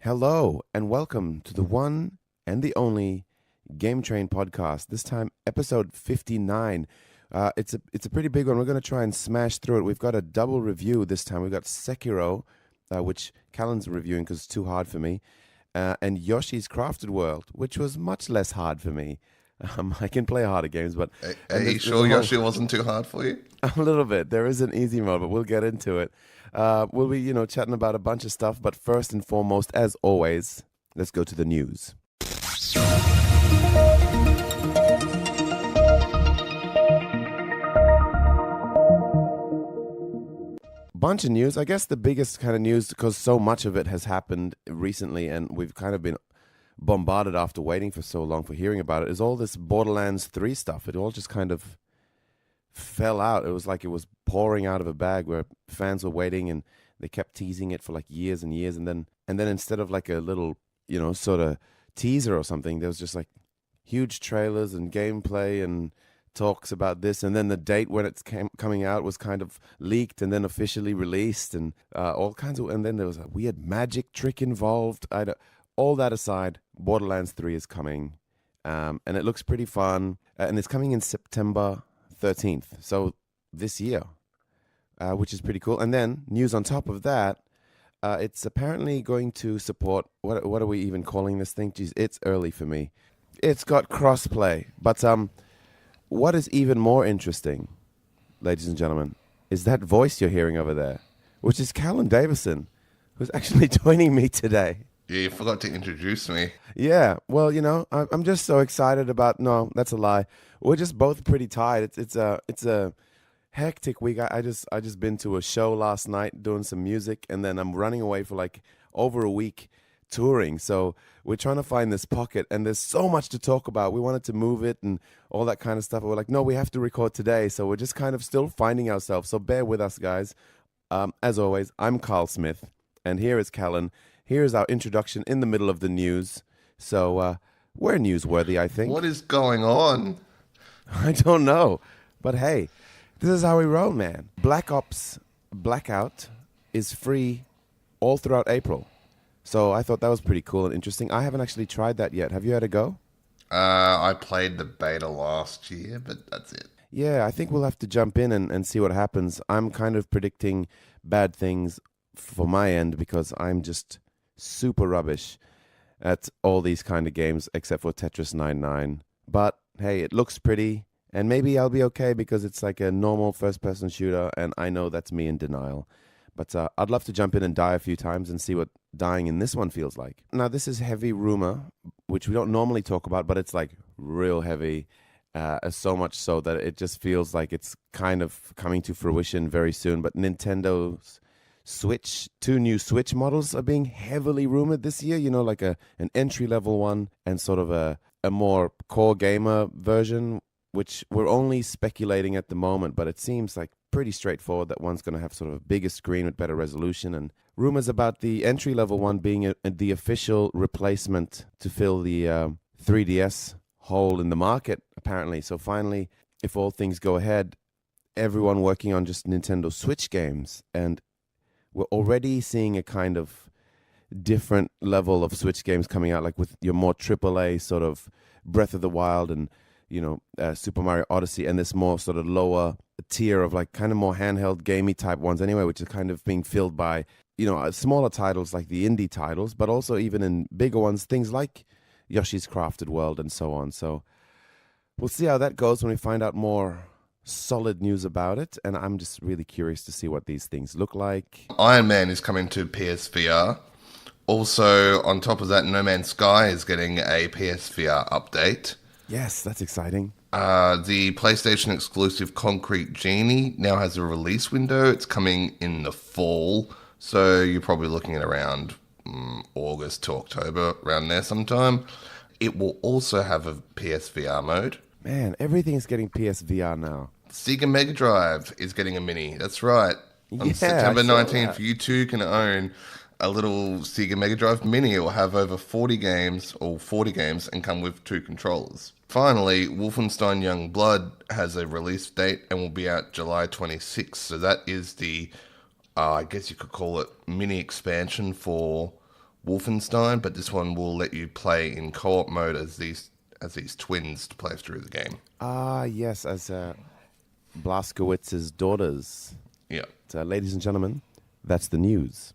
Hello, and welcome to the one and the only Game Train podcast. This time, episode 59. It's a pretty big one. We're going to try and smash through it. We've got a double review this time. We've got Sekiro, which Callan's reviewing because it's too hard for me, and Yoshis Crafted World, which was much less hard for me. I can play harder games, but... Are you sure Yoshi wasn't too hard for you? A little bit. There is an easy mode, but we'll get into it. We'll be, chatting about a bunch of stuff, but first and foremost, as always, let's go to the news. Bunch of news. I guess the biggest kind of news, because so much of it has happened recently, and we've kind of been bombarded after waiting for so long for hearing about it, is all this Borderlands 3 stuff. It all just kind of fell out. It was like it was pouring out of a bag where fans were waiting and they kept teasing it for like years and years, and then instead of like a little, sort of teaser or something, there was just like huge trailers and gameplay and talks about this, and then the date when it's coming out was kind of leaked and then officially released, and all kinds of, and then there was a weird magic trick involved. All that aside, Borderlands 3 is coming, and it looks pretty fun, and it's coming in September 13th, so this year, which is pretty cool. And then news on top of that, it's apparently going to support, what are we even calling this thing? Geez, it's early for me. It's got crossplay, but what is even more interesting, ladies and gentlemen, is that voice you're hearing over there, which is Callan Davison, who's actually joining me today. Yeah, you forgot to introduce me. Yeah, well, I'm just so excited about. No, that's a lie. We're just both pretty tired. It's a hectic week. I just been to a show last night doing some music, and then I'm running away for like over a week touring. So we're trying to find this pocket, and there's so much to talk about. We wanted to move it and all that kind of stuff. We're like, no, we have to record today. So we're just kind of still finding ourselves. So bear with us, guys. As always, I'm Karl Smith, and here is Callan. Here's our introduction in the middle of the news. So we're newsworthy, I think. What is going on? I don't know. But hey, this is how we roll, man. Black Ops Blackout is free all throughout April. So I thought that was pretty cool and interesting. I haven't actually tried that yet. Have you had a go? I played the beta last year, but that's it. Yeah, I think we'll have to jump in and see what happens. I'm kind of predicting bad things for my end because I'm just super rubbish at all these kind of games except for Tetris 99. But hey, it looks pretty, and maybe I'll be okay because it's like a normal first-person shooter, and I know that's me in denial. But I'd love to jump in and die a few times and see what dying in this one feels like. Now, this is heavy rumor, which we don't normally talk about, but it's like real heavy, so much so that it just feels like it's kind of coming to fruition very soon. But Nintendo's Switch, 2 new Switch models are being heavily rumored this year, like an entry-level one and sort of a more core gamer version, which we're only speculating at the moment, but it seems like pretty straightforward that one's going to have sort of a bigger screen with better resolution, and rumors about the entry-level one being the official replacement to fill the 3DS hole in the market, apparently. So finally, if all things go ahead, everyone working on just Nintendo Switch games, and we're already seeing a kind of different level of Switch games coming out, like with your more AAA sort of Breath of the Wild and, Super Mario Odyssey, and this more sort of lower tier of like kind of more handheld gamey type ones anyway, which is kind of being filled by, smaller titles like the indie titles, but also even in bigger ones, things like Yoshi's Crafted World and so on. So we'll see how that goes when we find out more solid news about it, and I'm just really curious to see what these things look like. Iron Man is coming to PSVR. Also, on top of that, No Man's Sky is getting a PSVR update. Yes, that's exciting. The PlayStation exclusive Concrete Genie now has a release window. It's coming in the fall, so you're probably looking at around August to October, around there sometime. It will also have a PSVR mode. Man, everything's getting PSVR now. Sega Mega Drive is getting a mini. That's right. On September 19th, you too can own a little Sega Mega Drive mini. It will have over 40 games, and come with 2 controllers. Finally, Wolfenstein Young Blood has a release date and will be out July 26th. So that is the, I guess you could call it mini expansion for Wolfenstein, but this one will let you play in co-op mode as these twins to play through the game. Ah, yes, as Blazkowicz's daughters. Yeah. So, ladies and gentlemen, that's the news.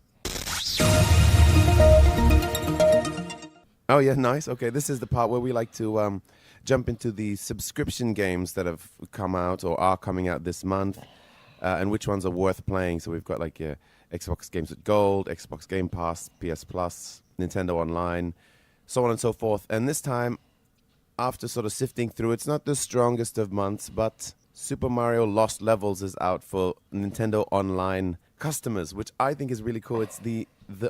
Oh, yeah, nice. Okay, this is the part where we like to jump into the subscription games that have come out or are coming out this month, and which ones are worth playing. So we've got like Xbox Games with Gold, Xbox Game Pass, PS Plus, Nintendo Online, so on and so forth. And this time, after sort of sifting through, it's not the strongest of months, but Super Mario Lost Levels is out for Nintendo Online customers, which I think is really cool. It's the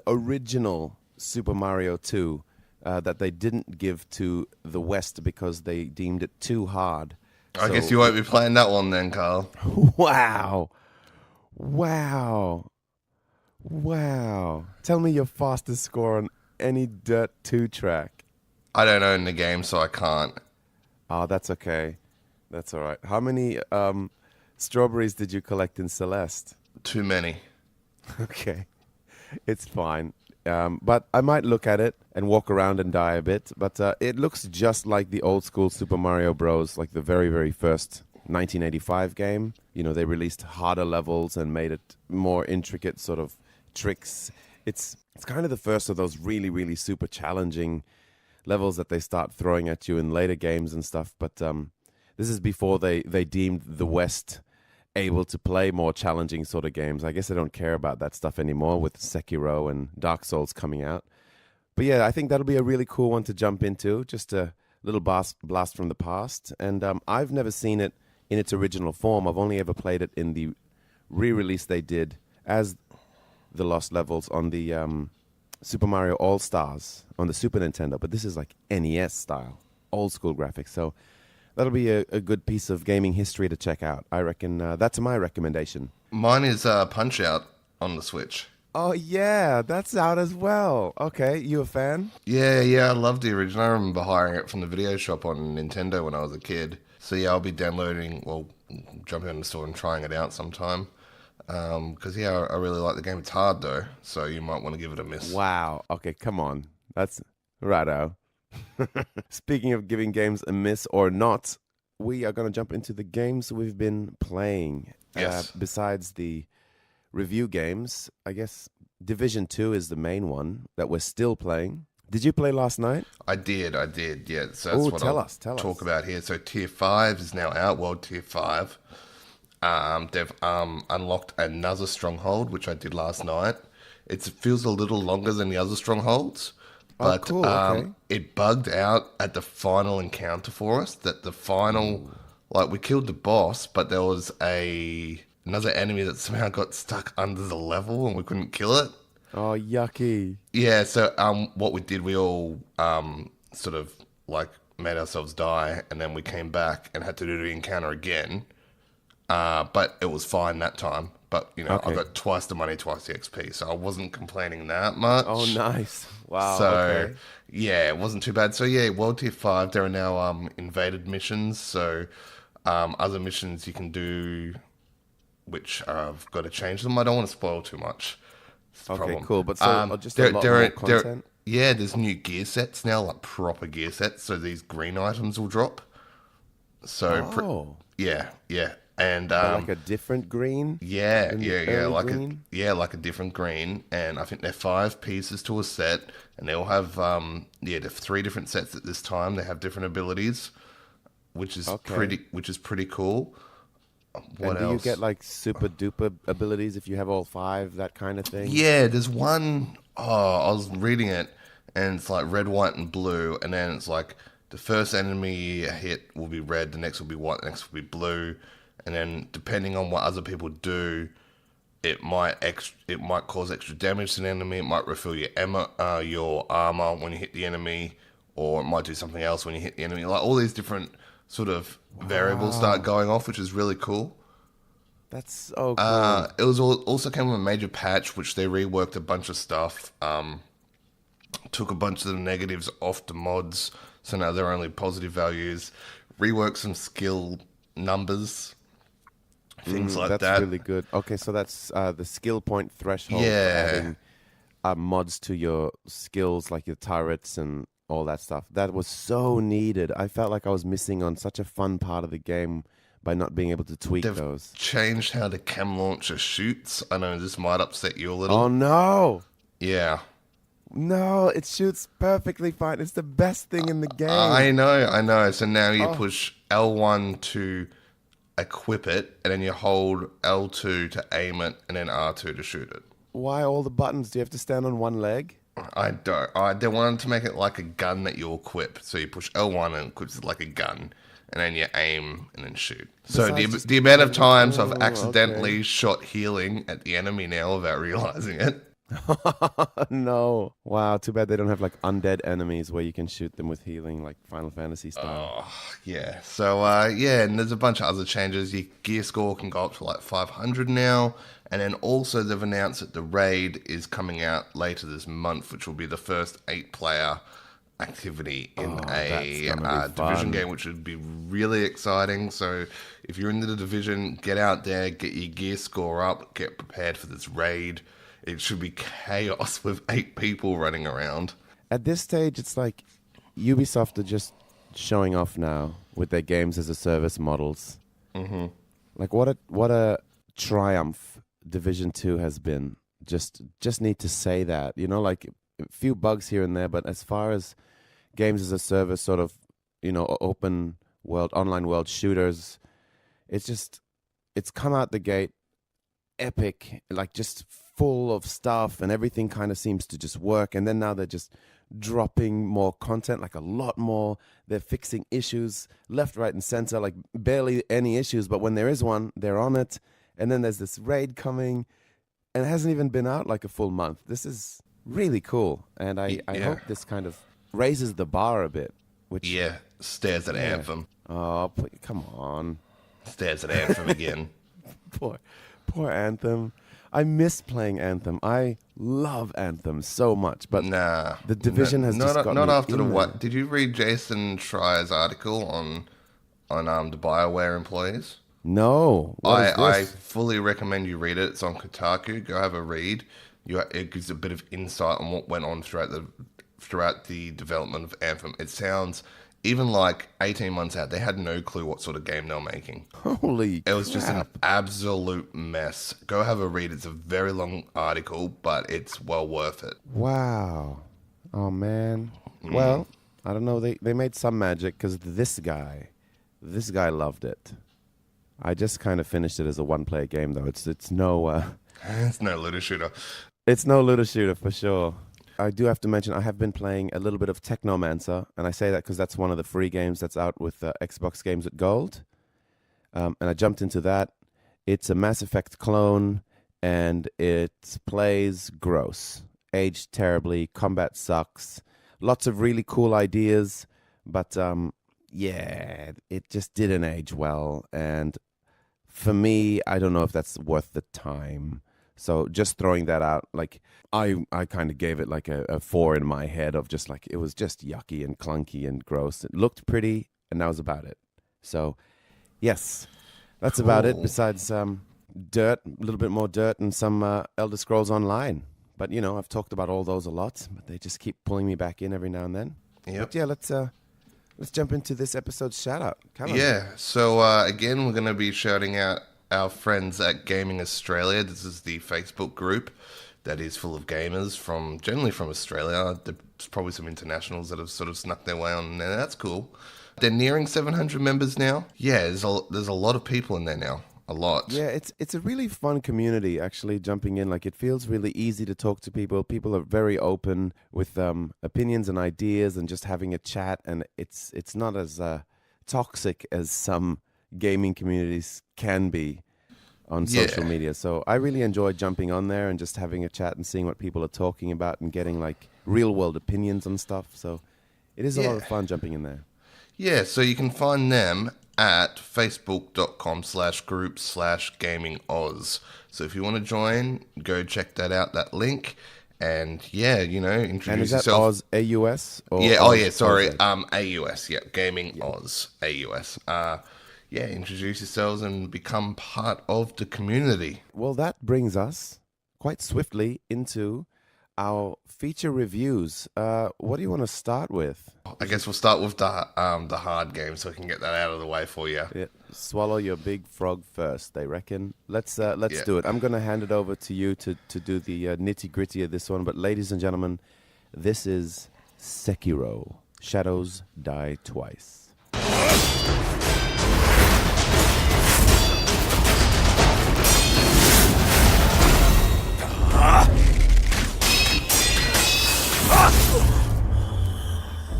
original Super Mario 2 that they didn't give to the West because they deemed it too hard. I guess you won't be playing that one then, Karl. Wow. Tell me your fastest score on any Dirt 2 track. I don't own the game, so I can't. Oh, that's okay. That's all right. How many strawberries did you collect in Celeste? Too many. Okay. It's fine. But I might look at it and walk around and die a bit. But it looks just like the old school Super Mario Bros., like the very, very first 1985 game. You know, they released harder levels and made it more intricate sort of tricks. It's kind of the first of those really, really super challenging levels that they start throwing at you in later games and stuff. But this is before they deemed the West able to play more challenging sort of games. I guess they don't care about that stuff anymore with Sekiro and Dark Souls coming out. But yeah, I think that'll be a really cool one to jump into. Just a little blast from the past. And I've never seen it in its original form. I've only ever played it in the re-release they did as the Lost Levels on the Super Mario All-Stars on the Super Nintendo. But this is like NES style, old school graphics. So that'll be a good piece of gaming history to check out. I reckon that's my recommendation. Mine is Punch-Out on the Switch. Oh, yeah, that's out as well. Okay, you a fan? Yeah, I loved the original. I remember hiring it from the video shop on Nintendo when I was a kid. So yeah, I'll be jumping on the store and trying it out sometime. Because yeah, I really like the game. It's hard though, so you might want to give it a miss. Wow, okay, come on. That's righto. Speaking of giving games a miss or not, we are going to jump into the games we've been playing. Yes. Besides the review games, I guess Division 2 is the main one that we're still playing. Did you play last night? I did, yeah. So that's what I'll talk about here. So Tier 5 is now out, World Tier 5. They've unlocked another stronghold, which I did last night. It feels a little longer than the other strongholds. But cool. Okay. It bugged out at the final encounter for us. That the final, we killed the boss, but there was another enemy that somehow got stuck under the level and we couldn't kill it. Oh, yucky. Yeah, so what we did, we all sort of made ourselves die, and then we came back and had to do the encounter again. But it was fine that time. But, I got twice the money, twice the XP, so I wasn't complaining that much. Oh, nice. Wow, so, okay. Yeah, it wasn't too bad. So, yeah, World Tier 5, there are now invaded missions. So, other missions you can do, which I've got to change them. I don't want to spoil too much. Okay, problem. cool. But so just a lot more content? Yeah, there's new gear sets now, like proper gear sets. So, these green items will drop. So, yeah. And like a different green? Yeah, like green? like a different green. And I think they're 5 pieces to a set, and they all have they're 3 different sets at this time. They have different abilities, which is pretty cool. What and do else? You get like super duper abilities if you have all 5, that kind of thing? Yeah, there's one. I was reading it, and it's like red, white, and blue, and then it's like the first enemy hit will be red, the next will be white, the next will be blue. And then, depending on what other people do, it might cause extra damage to the enemy. It might refill your armor when you hit the enemy, or it might do something else when you hit the enemy. Like all these different sort of variables start going off, which is really cool. That's so cool. It was also came with a major patch, which they reworked a bunch of stuff. Took a bunch of the negatives off the mods, so now they're only positive values. Reworked some skill numbers. Things like that. That's really good. Okay, so that's the skill point threshold. Yeah. For adding mods to your skills, like your turrets and all that stuff. That was so needed. I felt like I was missing on such a fun part of the game by not being able to tweak They've those. changed how the chem launcher shoots. I know this might upset you a little. Oh no! Yeah. No, it shoots perfectly fine. It's the best thing in the game. I know. So now you push L1 to equip it, and then you hold L2 to aim it, and then R2 to shoot it. Why all the buttons? Do you have to stand on one leg? I don't. They wanted to make it like a gun that you equip. So you push L1 and it equips it like a gun, and then you aim and then shoot. So the amount of times I've accidentally shot healing at the enemy now without realizing it. No. Wow, too bad they don't have like undead enemies where you can shoot them with healing like Final Fantasy style. Oh, yeah. So, and there's a bunch of other changes. Your gear score can go up to like 500 now. And then also they've announced that the raid is coming out later this month, which will be the first 8-player activity in a Division game, which would be really exciting. So if you're into the Division, get out there, get your gear score up, get prepared for this raid. It should be chaos with 8 people running around. At this stage, it's like Ubisoft are just showing off now with their games as a service models. Mm-hmm. Like what a triumph Division 2 has been. Just need to say that. You know, like a few bugs here and there, but as far as games as a service, sort of, you know, open world, online world shooters, it's come out the gate epic, like just full of stuff, and everything kind of seems to just work. And then now they're just dropping more content, like a lot more. They're fixing issues left, right, and center, like barely any issues, but when there is one, they're on it. And then there's this raid coming, and it hasn't even been out like a full month. This is really cool, and I hope this kind of raises the bar a bit. Which stares at Anthem. Oh, come on. Stares at Anthem again. Poor Anthem. I miss playing Anthem. I love Anthem so much, but the Division has just gotten not after the there. what? Did you read Jason Schreier's article on the BioWare employees? No. I fully recommend you read it. It's on Kotaku. Go have a read. It gives a bit of insight on what went on throughout the development of Anthem. It sounds, even like 18 months out, they had no clue what sort of game they were making. Holy It was just an absolute mess. Go have a read. It's a very long article, but it's well worth it. Wow. Oh, man. Well, I don't know. They made some magic because this guy loved it. I just kind of finished it as a one-player game, though. It's no... It's no looter shooter. It's no looter shooter, for sure. I do have to mention I have been playing a little bit of Technomancer, and I say that because that's one of the free games that's out with Xbox Games with Gold. And I jumped into that. It's a Mass Effect clone, and it plays gross. Aged terribly, combat sucks. Lots of really cool ideas, but it just didn't age well. And for me, I don't know if that's worth the time. So just throwing that out, like I kind of gave it like a 4 in my head of just like, it was just yucky and clunky and gross. It looked pretty, and that was about it. So yes, that's about it. Besides dirt, a little bit more dirt, and some Elder Scrolls Online. But you know, I've talked about all those a lot, but they just keep pulling me back in every now and then. Yep. But yeah, let's jump into this episode's shout out. Come on. Yeah. So again, we're going to be shouting out our friends at Gaming Australia. This is the Facebook group that is full of gamers generally from Australia. There's probably some internationals that have sort of snuck their way on there. That's cool. They're nearing 700 members now. Yeah, there's a lot of people in there now. A lot. Yeah, it's a really fun community, actually, jumping in. Like, it feels really easy to talk to people. People are very open with opinions and ideas and just having a chat. And it's not as toxic as some gaming communities can be on social media. So I really enjoy jumping on there and just having a chat and seeing what people are talking about and getting like real world opinions on stuff. So it is a lot of fun jumping in there. Yeah, so you can find them at facebook.com/group/gamingoz. So if you want to join, go check that out, that link. And introduce and is that yourself. Oz AUS? Or AUS, Gaming Oz, AUS. Introduce yourselves and become part of the community. Well, that brings us quite swiftly into our feature reviews. What do you want to start with? I guess we'll start with the hard game so we can get that out of the way for you. Yeah, swallow your big frog first, they reckon. Let's do it. I'm going to hand it over to you to do the nitty-gritty of this one. But ladies and gentlemen, this is Sekiro. Shadows Die Twice.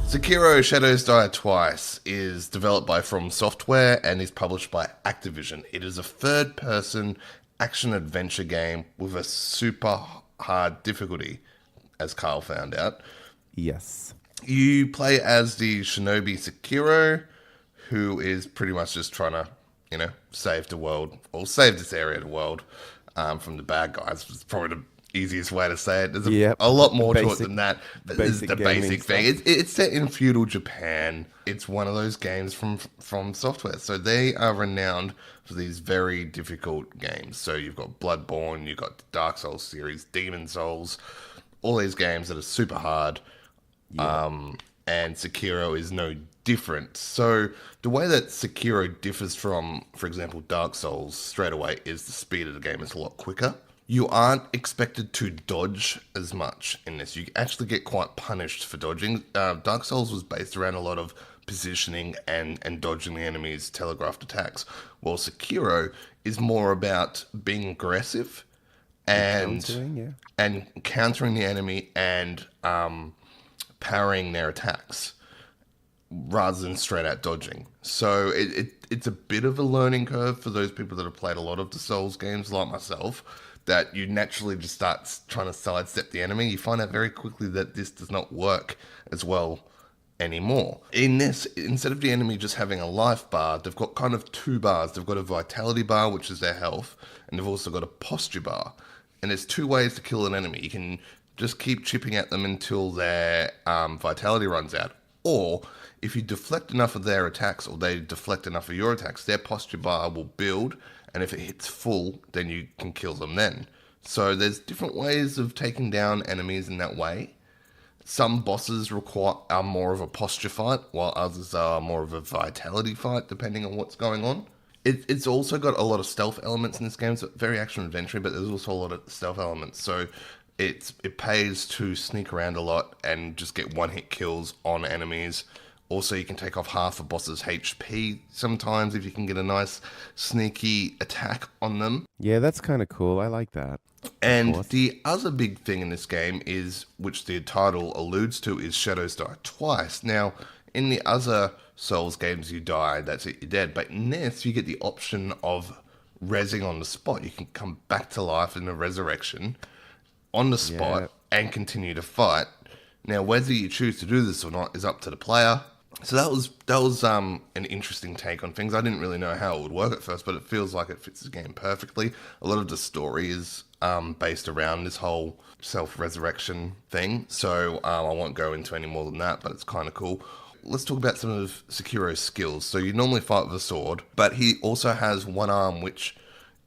Sekiro Shadows Die Twice is developed by From Software and is published by Activision. It is a third-person action-adventure game with a super hard difficulty, as Karl found out. Yes. You play as the shinobi Sekiro, who is pretty much just trying to, save the world, or save this area of the world from the bad guys. It's probably the easiest way to say it. There's a lot more to it than that. But this is the basic thing. It's set in feudal Japan. It's one of those games from Software. So they are renowned for these very difficult games. So you've got Bloodborne, you've got the Dark Souls series, Demon Souls, all these games that are super hard. Yeah. And Sekiro is no different. So the way that Sekiro differs from, for example, Dark Souls straight away is the speed of the game is a lot quicker. You aren't expected to dodge as much in this. You actually get quite punished for dodging. Dark Souls was based around a lot of positioning and dodging the enemy's telegraphed attacks, while Sekiro is more about being aggressive and countering the enemy and parrying their attacks rather than straight out dodging. So it's a bit of a learning curve for those people that have played a lot of the Souls games like myself, that you naturally just start trying to sidestep the enemy. You find out very quickly that this does not work as well anymore. In this, instead of the enemy just having a life bar, they've got kind of two bars. They've got a vitality bar, which is their health, and they've also got a posture bar. And there's two ways to kill an enemy. You can just keep chipping at them until their vitality runs out. Or if you deflect enough of their attacks, or they deflect enough of your attacks, their posture bar will build, and if it hits full, then you can kill them then. So there's different ways of taking down enemies in that way. Some bosses are more of a posture fight, while others are more of a vitality fight, depending on what's going on. It's also got a lot of stealth elements in this game. It's very action-adventure, but there's also a lot of stealth elements. So it pays to sneak around a lot and just get one-hit kills on enemies. Also, you can take off half a boss's HP sometimes if you can get a nice sneaky attack on them. Yeah, that's kind of cool. I like that. And the other big thing in this game is, which the title alludes to, is Shadows Die Twice. Now, in the other Souls games, you die, that's it, you're dead. But in this, you get the option of rezzing on the spot. You can come back to life in a resurrection on the spot and continue to fight. Now, whether you choose to do this or not is up to the player. So that was an interesting take on things. I didn't really know how it would work at first, but it feels like it fits the game perfectly. A lot of the story is based around this whole self-resurrection thing, so I won't go into any more than that, but it's kind of cool. Let's talk about some of Sekiro's skills. So you normally fight with a sword, but he also has one arm which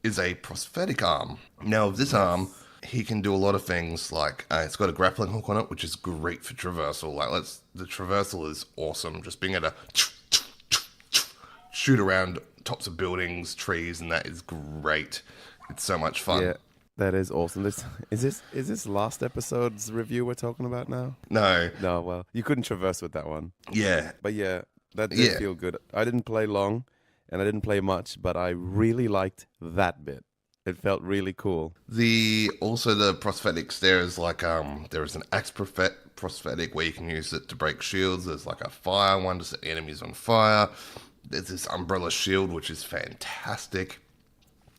is a prosthetic arm. Now, with this arm, he can do a lot of things, like it's got a grappling hook on it, which is great for traversal. The traversal is awesome. Just being able to shoot around tops of buildings, trees, and that is great. It's so much fun. Yeah, that is awesome. Is this last episode's review we're talking about now? No. No, well, you couldn't traverse with that one. Yeah. But yeah, that did feel good. I didn't play long, and I didn't play much, but I really liked that bit. It felt really cool. Also the prosthetics, there is there is an axe prosthetic where you can use it to break shields. There's like a fire one to set the enemies on fire. There's this umbrella shield, which is fantastic.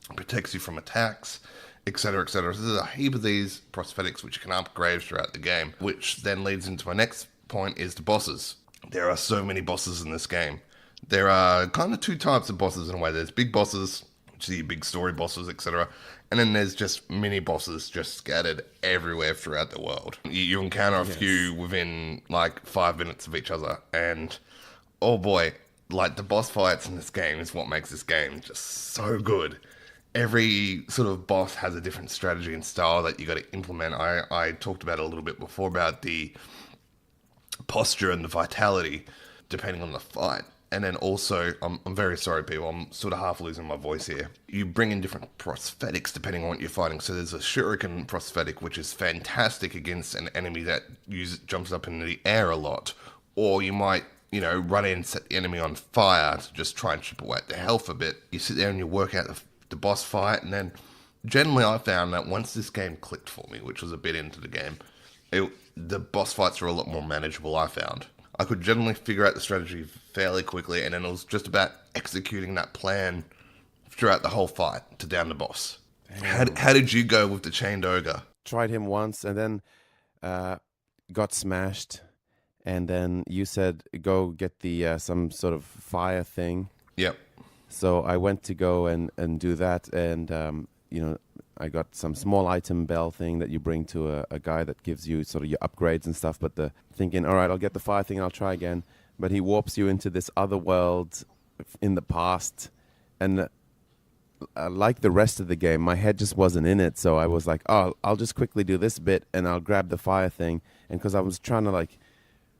It protects you from attacks, etc., etc. So there's a heap of these prosthetics which you can upgrade throughout the game, which then leads into my next point, is the bosses. There are so many bosses in this game. There are kind of two types of bosses in a way. There's big bosses, which are your big story bosses, etc. And then there's just mini bosses just scattered everywhere throughout the world. You encounter a few within like 5 minutes of each other. And oh boy, like the boss fights in this game is what makes this game just so good. every sort of boss has a different strategy and style that you got to implement. I talked about it a little bit before about the posture and the vitality depending on the fight. And then also, I'm very sorry, people, I'm sort of half losing my voice here. You bring in different prosthetics depending on what you're fighting. So there's a shuriken prosthetic, which is fantastic against an enemy that jumps up in the air a lot. Or you might, run in and set the enemy on fire to just try and chip away at the health a bit. You sit there and you work out the boss fight, and then generally I found that once this game clicked for me, which was a bit into the game, the boss fights are a lot more manageable, I found. I could generally figure out the strategy fairly quickly, and then it was just about executing that plan throughout the whole fight to down the boss. How did you go with the Chained Ogre? Tried him once and then got smashed, and then you said go get the some sort of fire thing. Yep. So I went to go and do that, and I got some small item bell thing that you bring to a guy that gives you sort of your upgrades and stuff. But thinking, all right, I'll get the fire thing and I'll try again. But he warps you into this other world in the past. And like the rest of the game, my head just wasn't in it. So I was like, oh, I'll just quickly do this bit and I'll grab the fire thing. And because I was trying to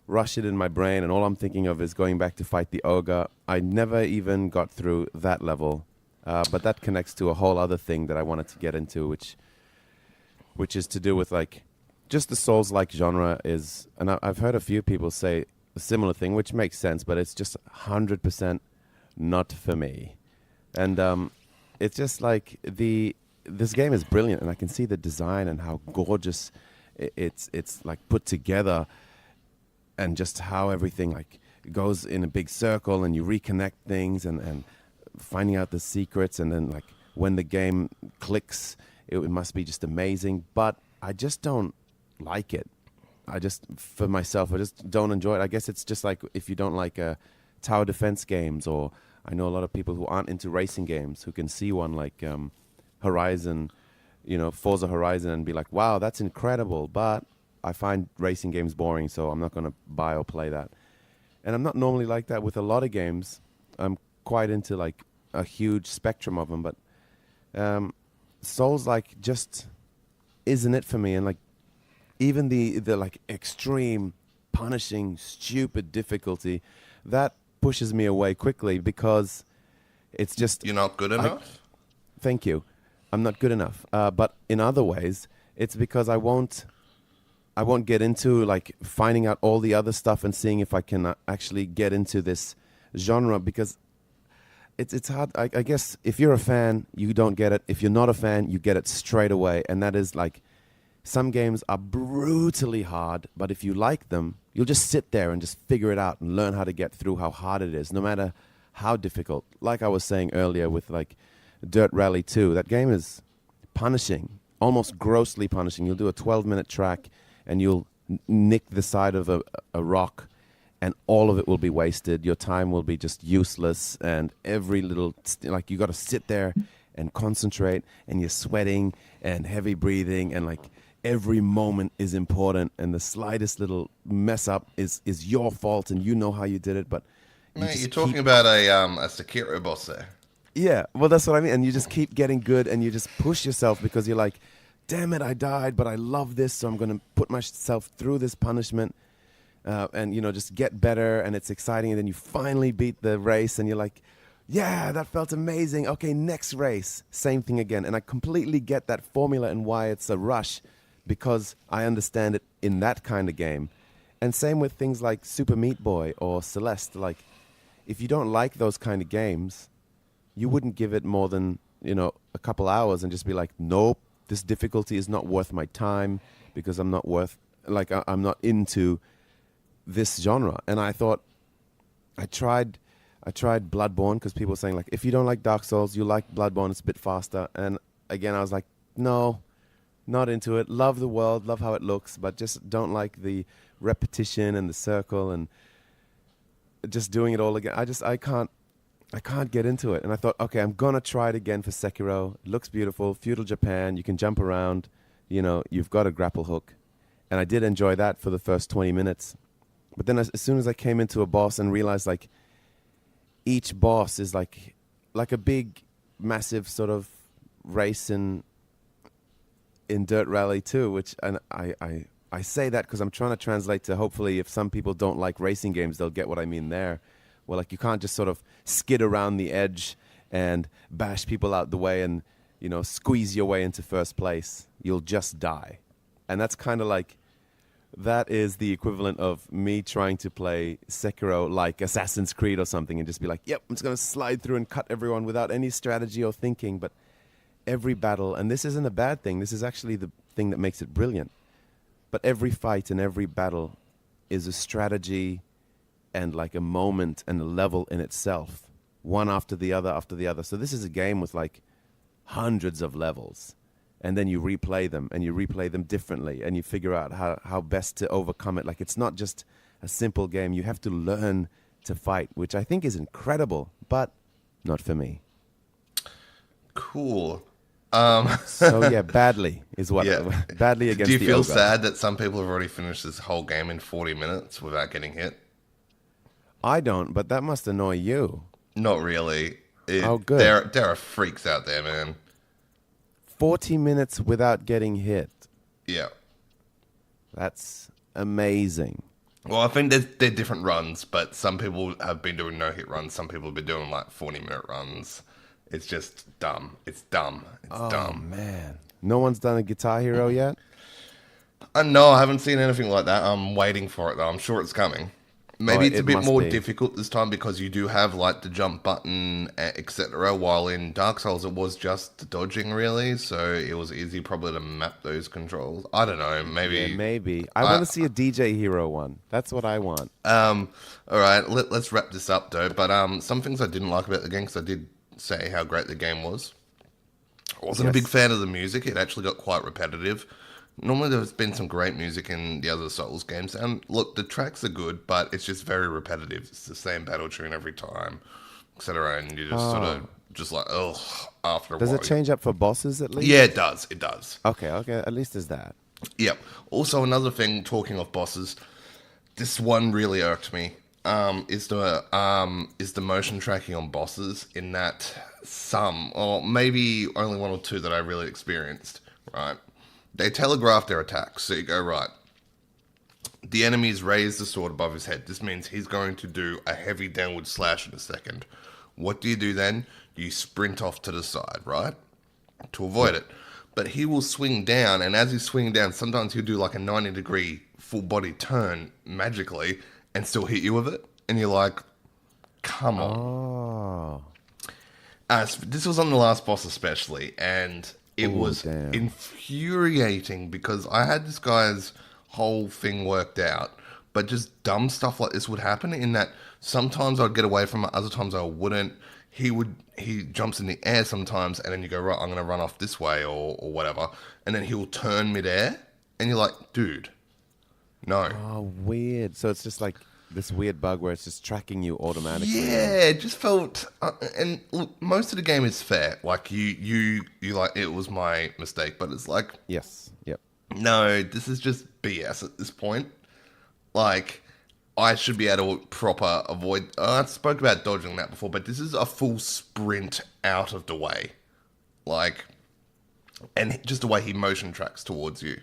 rush it in my brain, and all I'm thinking of is going back to fight the ogre, I never even got through that level. But that connects to a whole other thing that I wanted to get into, which is to do with just the Souls-like genre is, and I've heard a few people say a similar thing, which makes sense, but it's just 100% not for me. And it's just this game is brilliant, and I can see the design and how gorgeous it's put together, and just how everything goes in a big circle, and you reconnect things and finding out the secrets, and then when the game clicks, it must be just amazing. But I just don't like it. For myself, I just don't enjoy it. I guess it's just if you don't like tower defense games, or I know a lot of people who aren't into racing games who can see one like Horizon, Forza Horizon, and be like, wow, that's incredible. But I find racing games boring, so I'm not going to buy or play that. And I'm not normally like that with a lot of games. I'm quite into a huge spectrum of them, but Souls just isn't it for me. And even the extreme, punishing, stupid difficulty that pushes me away quickly, because it's just you're not good enough. Thank you. I'm not good enough. But in other ways, it's because I won't get into finding out all the other stuff and seeing if I can actually get into this genre, because it's hard. I guess if you're a fan, you don't get it. If you're not a fan, you get it straight away. And that is some games are brutally hard, but if you like them, you'll just sit there and just figure it out and learn how to get through how hard it is, no matter how difficult. Like I was saying earlier with Dirt Rally 2, that game is punishing, almost grossly punishing. You'll do a 12-minute track and you'll nick the side of a rock, and all of it will be wasted. Your time will be just useless, and every little, you got to sit there and concentrate, and you're sweating and heavy breathing, and every moment is important, and the slightest little mess up is your fault, and you know how you did it, but you're talking about a Sekiro boss there. Yeah, well, that's what I mean, and you just keep getting good, and you just push yourself because you're like, damn it, I died, but I love this, so I'm going to put myself through this punishment. And just get better, and it's exciting, and then you finally beat the race, and you're like, yeah, that felt amazing. Okay, next race, same thing again. And I completely get that formula and why it's a rush, because I understand it in that kind of game. And same with things like Super Meat Boy or Celeste. If you don't like those kind of games, you wouldn't give it more than a couple hours and just be like, nope, this difficulty is not worth my time, because I'm not I'm not into this genre. And I thought, I tried Bloodborne, because people were saying if you don't like Dark Souls, you like Bloodborne, it's a bit faster. And again, I was like, no, not into it. Love the world, love how it looks, but just don't like the repetition and the circle and just doing it all again. I can't get into it. And I thought, okay, I'm gonna try it again for Sekiro. It looks beautiful, feudal Japan, you can jump around, you've got a grapple hook. And I did enjoy that for the first 20 minutes. But then as soon as I came into a boss and realized each boss is like a big, massive sort of racing in Dirt Rally 2, which and I say that because I'm trying to translate to hopefully if some people don't like racing games, they'll get what I mean there. Well, like you can't just sort of skid around the edge and bash people out the way and, you know, squeeze your way into first place. You'll just die. And that's kind of like, that is the equivalent of me trying to play Sekiro like Assassin's Creed or something and just be like, yep, I'm just going to slide through and cut everyone without any strategy or thinking. But every battle, and this isn't a bad thing, this is actually the thing that makes it brilliant. But every fight and every battle is a strategy and like a moment and a level in itself, one after the other after the other. So this is a game with like hundreds of levels. And then you replay them, and you replay them differently, and you figure out how best to overcome it. Like, it's not just a simple game. You have to learn to fight, which I think is incredible, but not for me. Cool. So, yeah, badly is what... Yeah. Badly against the Do you feel ogre. sad that some people have already finished this whole game in 40 minutes without getting hit? I don't, but that must annoy you. Not really. Oh, good. There are freaks out there, man. 40 minutes without getting hit. Yeah. That's amazing. Well, I think they're different runs, but some people have been doing no-hit runs. Some people have been doing, like, 40-minute runs. It's just dumb. It's dumb. It's dumb. Oh, man. No one's done a Guitar Hero yet? No, I haven't seen anything like that. I'm waiting for it, though. I'm sure it's coming. Maybe it's a bit more difficult this time because you do have, like, the jump button, etc., while in Dark Souls it was just dodging, really, so it was easy probably to map those controls. I don't know, maybe... Yeah, maybe. I want to see a DJ Hero one. That's what I want. All right, let's wrap this up, though, but some things I didn't like about the game, because I did say how great the game was. I wasn't a big fan of the music. It actually got quite repetitive. Normally there's been some great music in the other Souls games, and look, the tracks are good, but it's just very repetitive. It's the same battle tune every time, etc., and you just sort of just like, ugh, after a while. Does it change up for bosses at least? Yeah, it does. It does. Okay, at least there's that. Yep. Also, another thing, talking of bosses, this one really irked me. Is the motion tracking on bosses, in that some, or maybe only one or two that I really experienced, right? They telegraph their attacks, so you go, right, the enemy's raised the sword above his head. This means he's going to do a heavy downward slash in a second. What do you do then? You sprint off to the side, right? To avoid it. But he will swing down, and as he's swinging down, sometimes he'll do like a 90-degree full body turn magically and still hit you with it. And you're like, come on. This was on the last boss especially, and it was infuriating because I had this guy's whole thing worked out, but just dumb stuff like this would happen, in that sometimes I'd get away from it, other times I wouldn't. He jumps in the air sometimes, and then you go, right, I'm going to run off this way or whatever, and then he'll turn midair, and you're like, dude, no. Oh, weird. So it's just like this weird bug where it's just tracking you automatically. Yeah, it just felt, and look, most of the game is fair. Like you like, it was my mistake, but it's like, yes, yep. No, this is just BS at this point. Like, I should be able to proper avoid. I spoke about dodging that before, but this is a full sprint out of the way, like, and just the way he motion tracks towards you.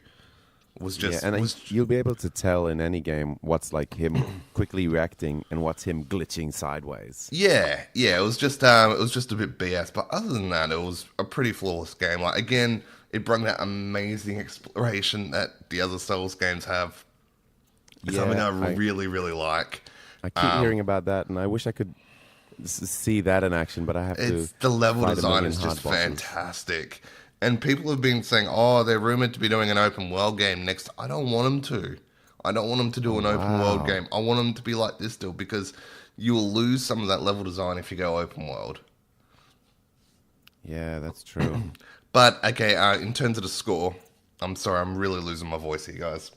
Was just, you'll be able to tell in any game what's like him quickly reacting and what's him glitching sideways. Yeah, it was just a bit BS. But other than that, it was a pretty flawless game. Like, again, it brought that amazing exploration that the other Souls games have. It's something I really, really like. I keep hearing about that, and I wish I could see that in action, but I have to. The level design is just fantastic. And people have been saying, oh, they're rumored to be doing an open world game next. I don't want them to. I don't want them to do an open world game. I want them to be like this still, because you will lose some of that level design if you go open world. Yeah, that's true. But, okay, in terms of the score, I'm sorry, I'm really losing my voice here, guys.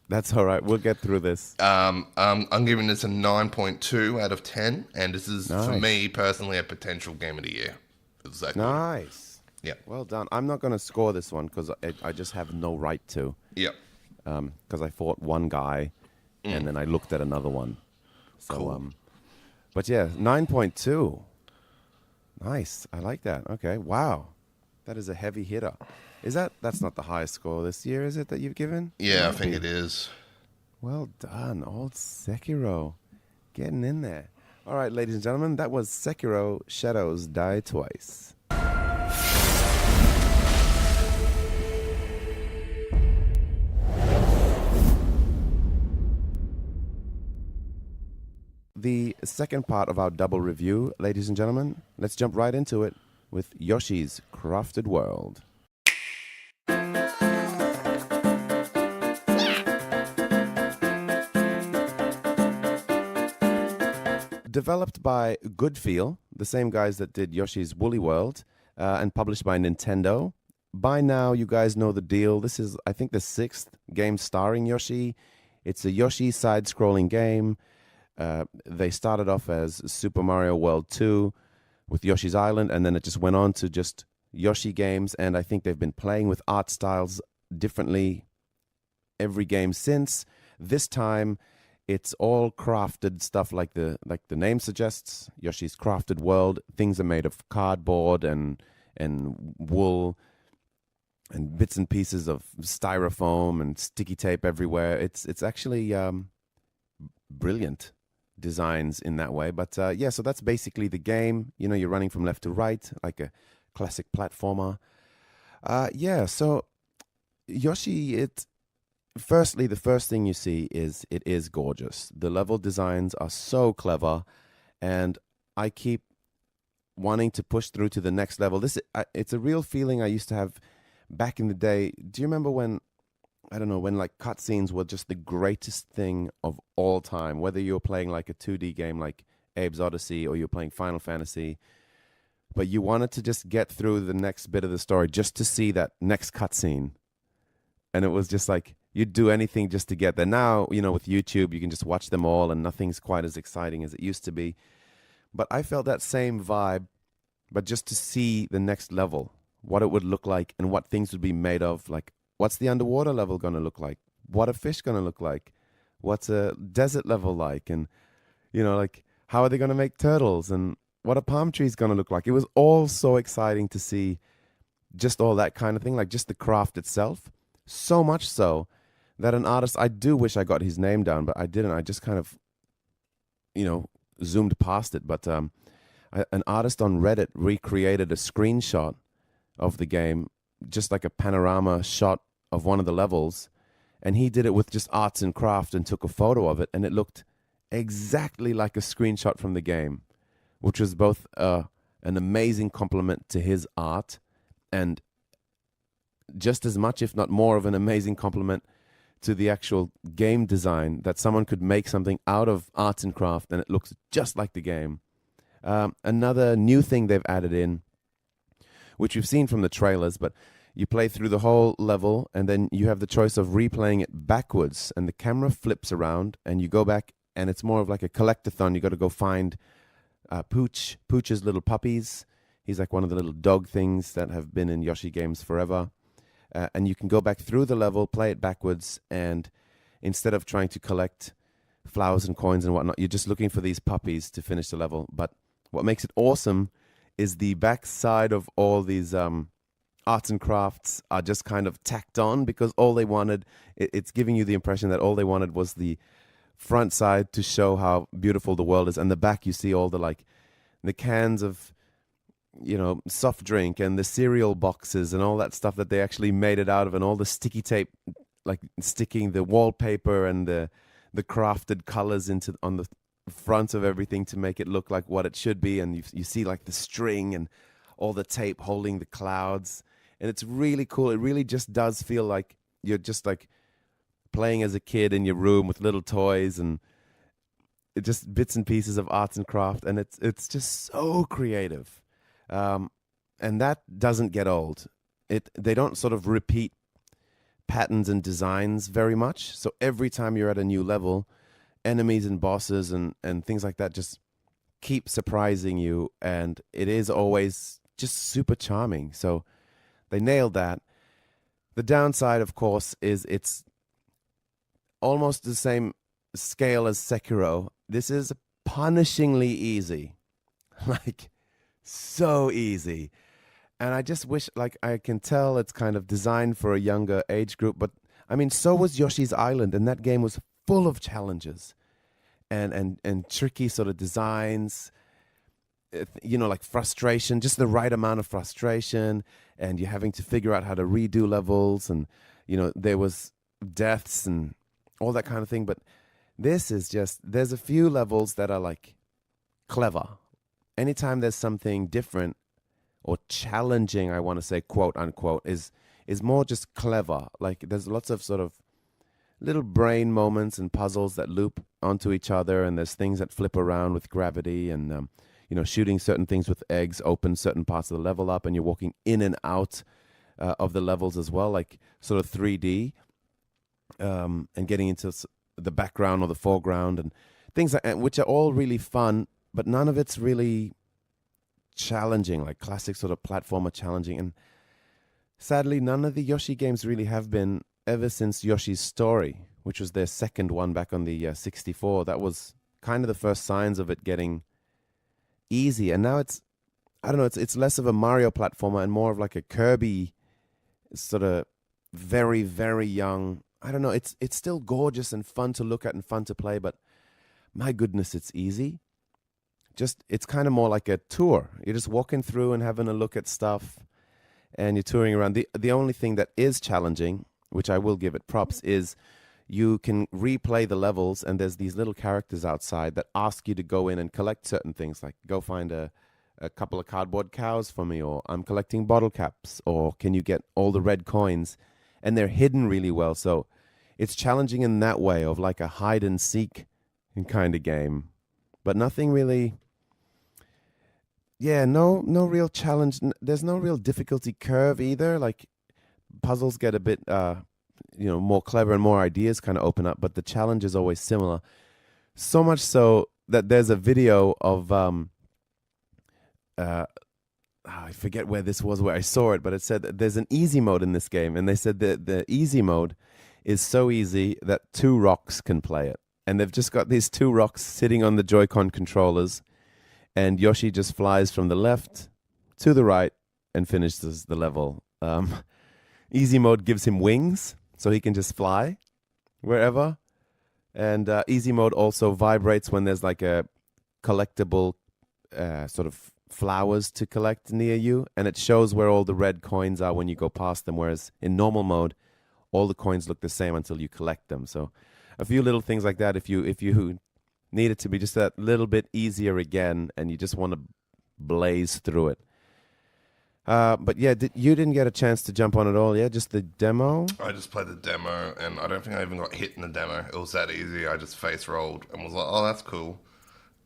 That's all right. We'll get through this. I'm giving this a 9.2 out of 10, and this is, for me, personally, a potential game of the year. It was that good. Nice. Yeah. Well done. I'm not going to score this one because I just have no right to. Yeah. Because I fought one guy and then I looked at another one. So, cool. But yeah, 9.2. Nice. I like that. Okay. Wow. That is a heavy hitter. That's not the highest score this year, is it, that you've given? Yeah, I think it is. Well done, old Sekiro. Getting in there. All right, ladies and gentlemen, that was Sekiro Shadows Die Twice. The second part of our double review, ladies and gentlemen, let's jump right into it with Yoshis Crafted World. Developed by Goodfeel, the same guys that did Yoshi's Woolly World, and published by Nintendo. By now, you guys know the deal. This is, I think, the 6th game starring Yoshi. It's a Yoshi side-scrolling game. They started off as Super Mario World 2 with Yoshi's Island, and then it just went on to just Yoshi games, and I think they've been playing with art styles differently every game since. This time, it's all crafted stuff like the name suggests, Yoshi's Crafted World. Things are made of cardboard and wool and bits and pieces of styrofoam and sticky tape everywhere. It's actually brilliant designs in that way. But yeah, so that's basically the game. You know, you're running from left to right like a classic platformer. Yeah, so Yoshi, firstly, the first thing you see is it is gorgeous. The level designs are so clever, and I keep wanting to push through to the next level. It's a real feeling I used to have back in the day. Do you remember when, I don't know, when like cutscenes were just the greatest thing of all time, whether you're playing like a 2D game like Abe's Odyssey or you're playing Final Fantasy, but you wanted to just get through the next bit of the story just to see that next cutscene. And it was just like, you'd do anything just to get there. Now, you know, with YouTube, you can just watch them all and nothing's quite as exciting as it used to be. But I felt that same vibe, but just to see the next level, what it would look like and what things would be made of. Like, what's the underwater level going to look like? What are fish going to look like? What's a desert level like? And, you know, like, how are they going to make turtles? And what are palm trees going to look like? It was all so exciting to see just all that kind of thing, like just the craft itself. So much so that an artist, I do wish I got his name down, but I didn't. I just kind of, you know, zoomed past it. But an artist on Reddit recreated a screenshot of the game, just like a panorama shot of one of the levels. And he did it with just arts and craft and took a photo of it. And it looked exactly like a screenshot from the game, which was both an amazing compliment to his art and just as much, if not more, of an amazing compliment to the actual game design, that someone could make something out of arts and craft and it looks just like the game. Another new thing they've added in, which you've seen from the trailers, but you play through the whole level and then you have the choice of replaying it backwards, and the camera flips around and you go back, and it's more of like a collectathon. You got to go find Pooch's little puppies. He's like one of the little dog things that have been in Yoshi games forever. And you can go back through the level, play it backwards, and instead of trying to collect flowers and coins and whatnot, you're just looking for these puppies to finish the level. But what makes it awesome is the backside of all these arts and crafts are just kind of tacked on, because all they wanted, it's giving you the impression that all they wanted was the front side to show how beautiful the world is, and the back you see all the cans of, you know, soft drink and the cereal boxes and all that stuff that they actually made it out of, and all the sticky tape, like sticking the wallpaper and the crafted colors on the front of everything to make it look like what it should be. And you see like the string and all the tape holding the clouds, and it's really cool. It really just does feel like you're just like playing as a kid in your room with little toys and it just bits and pieces of arts and craft, and it's just so creative. And that doesn't get old. They don't sort of repeat patterns and designs very much. So every time you're at a new level, enemies and bosses and things like that just keep surprising you, and it is always just super charming. So they nailed that. The downside, of course, is it's almost the same scale as Sekiro. This is punishingly easy. Like, so easy. And I just wish, like, I can tell it's kind of designed for a younger age group, but I mean, so was Yoshi's Island, and that game was full of challenges and tricky sort of designs, like frustration, just the right amount of frustration, and you're having to figure out how to redo levels, and there was deaths and all that kind of thing. But this is just, there's a few levels that are like clever. Anytime there's something different or challenging, I want to say, quote unquote, is more just clever. Like there's lots of sort of little brain moments and puzzles that loop onto each other, and there's things that flip around with gravity, and shooting certain things with eggs opens certain parts of the level up, and you're walking in and out of the levels as well, like sort of 3D, and getting into the background or the foreground and things like that, which are all really fun, but none of it's really challenging, like classic sort of platformer challenging. And sadly, none of the Yoshi games really have been ever since Yoshi's Story, which was their second one back on the 64. That was kind of the first signs of it getting easy. And now it's, I don't know, it's less of a Mario platformer and more of like a Kirby sort of very, very young. I don't know, it's still gorgeous and fun to look at and fun to play, but my goodness, it's easy. Just, it's kind of more like a tour. You're just walking through and having a look at stuff, and you're touring around. The only thing that is challenging, which I will give it props, is you can replay the levels, and there's these little characters outside that ask you to go in and collect certain things, like go find a couple of cardboard cows for me, or I'm collecting bottle caps, or can you get all the red coins? And they're hidden really well, so it's challenging in that way, of like a hide and seek kind of game, but nothing really. Yeah, no real challenge. There's no real difficulty curve either. Like puzzles get a bit, more clever, and more ideas kind of open up, but the challenge is always similar. So much so that there's a video of, I forget where this was, where I saw it, but it said that there's an easy mode in this game, and they said that the easy mode is so easy that 2 rocks can play it, and they've just got these 2 rocks sitting on the Joy-Con controllers. And Yoshi just flies from the left to the right and finishes the level. Easy mode gives him wings, so he can just fly wherever. And easy mode also vibrates when there's like a collectible sort of flowers to collect near you. And it shows where all the red coins are when you go past them. Whereas in normal mode, all the coins look the same until you collect them. So a few little things like that. If you need it to be just that little bit easier again, and you just want to blaze through it. But yeah, you didn't get a chance to jump on it all, yeah? Just the demo? I just played the demo, and I don't think I even got hit in the demo. It was that easy. I just face rolled and was like, oh, that's cool.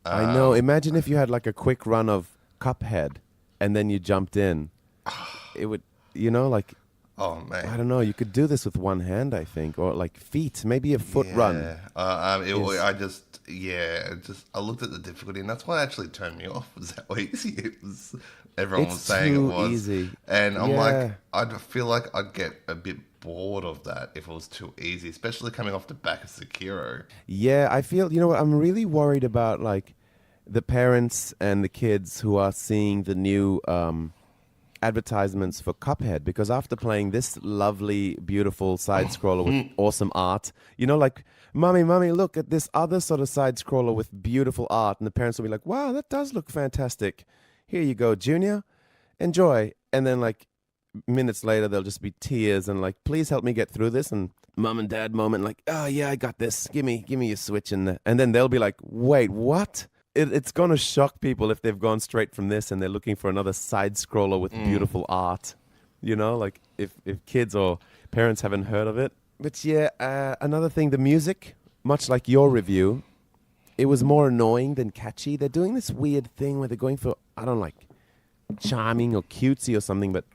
I know. Imagine if you had like a quick run of Cuphead, and then you jumped in. It would, like... Oh, man. I don't know. You could do this with one hand, I think, or like feet, maybe a foot run. I looked at the difficulty, and that's what actually turned me off. Was how easy everyone was saying it was. Easy. And I'm like, I feel like I'd get a bit bored of that if it was too easy, especially coming off the back of Sekiro. Yeah, I feel, what, I'm really worried about like the parents and the kids who are seeing the new advertisements for Cuphead, because after playing this lovely, beautiful side-scroller with awesome art, like, mommy, look at this other sort of side-scroller with beautiful art, and the parents will be like, wow, that does look fantastic. Here you go, Junior, enjoy. And then, like, minutes later, there'll just be tears and, like, please help me get through this, and mom and dad moment, like, oh, yeah, I got this. Give me your Switch, and then they'll be like, wait, what? It's going to shock people if they've gone straight from this and they're looking for another side-scroller with beautiful art. Like if kids or parents haven't heard of it. But yeah, another thing, the music, much like your review, it was more annoying than catchy. They're doing this weird thing where they're going for, I don't know, like charming or cutesy or something, but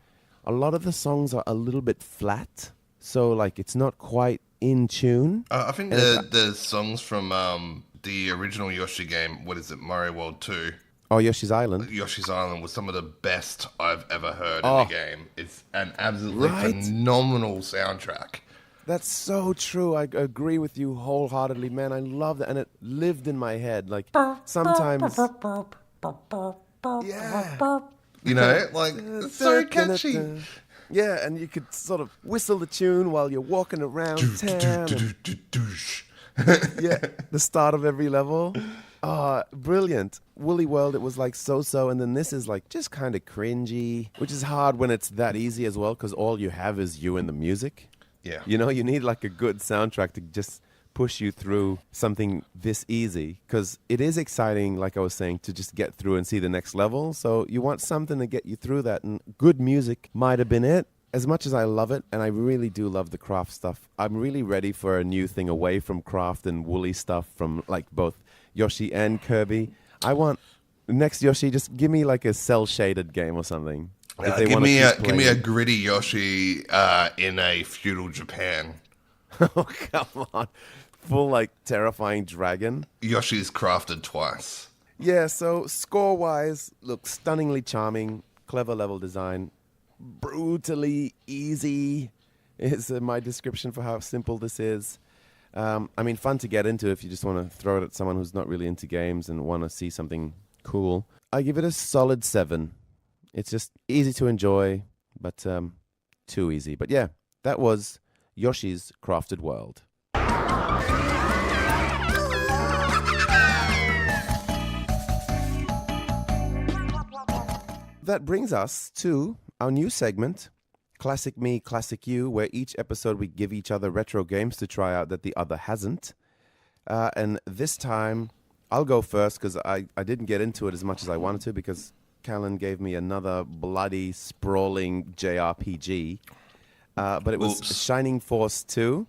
a lot of the songs are a little bit flat. So like it's not quite in tune. I think the songs from... the original Yoshi game, what is it, Mario World 2? Oh, Yoshi's Island. Yoshi's Island was some of the best I've ever heard in the game. It's an absolutely phenomenal soundtrack. That's so true. I agree with you wholeheartedly, man. I love that. And it lived in my head. Like, sometimes... Yeah. You know, like, it's so catchy. Yeah, and you could sort of whistle the tune while you're walking around town. Yeah, the start of every level. Oh, brilliant. Woolly World, it was like so-so, and then this is like just kind of cringy, which is hard when it's that easy as well, because all you have is you and the music. Yeah. You know, you need like a good soundtrack to just push you through something this easy, because it is exciting, like I was saying, to just get through and see the next level. So you want something to get you through that, and good music might have been it. As much as I love it, and I really do love the craft stuff, I'm really ready for a new thing away from craft and woolly stuff from like both Yoshi and Kirby. I want next Yoshi, just give me like a cell-shaded game or something. Give me a gritty Yoshi in a feudal Japan. Oh, come on. Full like terrifying dragon. Yoshi's crafted twice. Yeah, so score-wise, looks stunningly charming, clever level design, brutally easy is my description for how simple this is. I mean, fun to get into if you just want to throw it at someone who's not really into games and want to see something cool. I give it a solid 7. It's just easy to enjoy, but too easy. But yeah, that was Yoshi's Crafted World. That brings us to our new segment, Classic Me, Classic You, where each episode we give each other retro games to try out that the other hasn't. And this time, I'll go first because I didn't get into it as much as I wanted to because Callan gave me another bloody, sprawling JRPG. But it was Shining Force 2.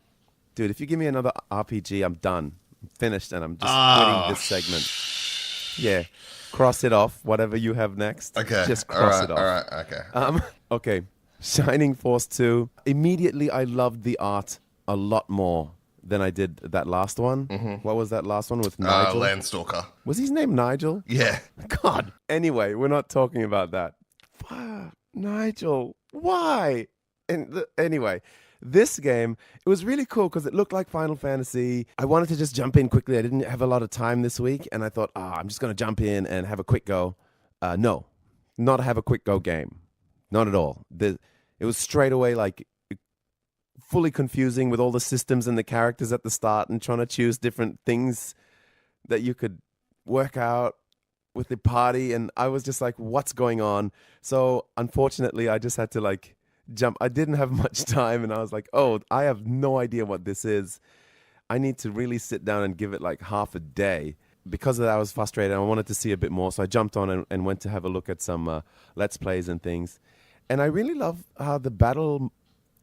Dude, if you give me another RPG, I'm done. I'm finished, and I'm just quitting this segment. Yeah. Cross it off, whatever you have next. Okay. Just cross it off. All right, okay. Okay. Shining Force 2. Immediately, I loved the art a lot more than I did that last one. Mm-hmm. What was that last one with Nigel? Landstalker. Was his name Nigel? Yeah. God. Anyway, we're not talking about that. Nigel. Why? Anyway, this game, it was really cool because it looked like Final Fantasy. I wanted to just jump in quickly. I didn't have a lot of time this week, and I thought, I'm just going to jump in and have a quick go. No, not have a quick go game. Not at all. It was straight away like fully confusing with all the systems and the characters at the start and trying to choose different things that you could work out with the party. And I was just like, what's going on? So unfortunately, I just had to like jump. I didn't have much time, and I was like, I have no idea what this is. I need to really sit down and give it like half a day. Because of that, I was frustrated. I wanted to see a bit more, so I jumped on and went to have a look at some Let's Plays and things. And I really love how the battle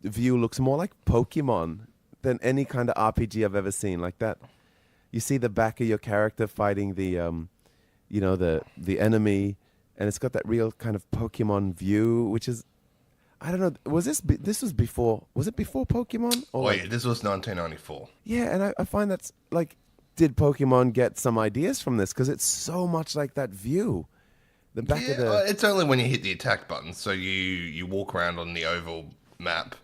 view looks more like Pokemon than any kind of RPG I've ever seen. Like that, you see the back of your character fighting the enemy, and it's got that real kind of Pokemon view, which is, I don't know. Was this was before? Was it before Pokemon? Yeah, this was 1994. Yeah, and I find that's like, did Pokemon get some ideas from this? Because it's so much like that view. The back of the. It's only when you hit the attack button. So you walk around on the oval map,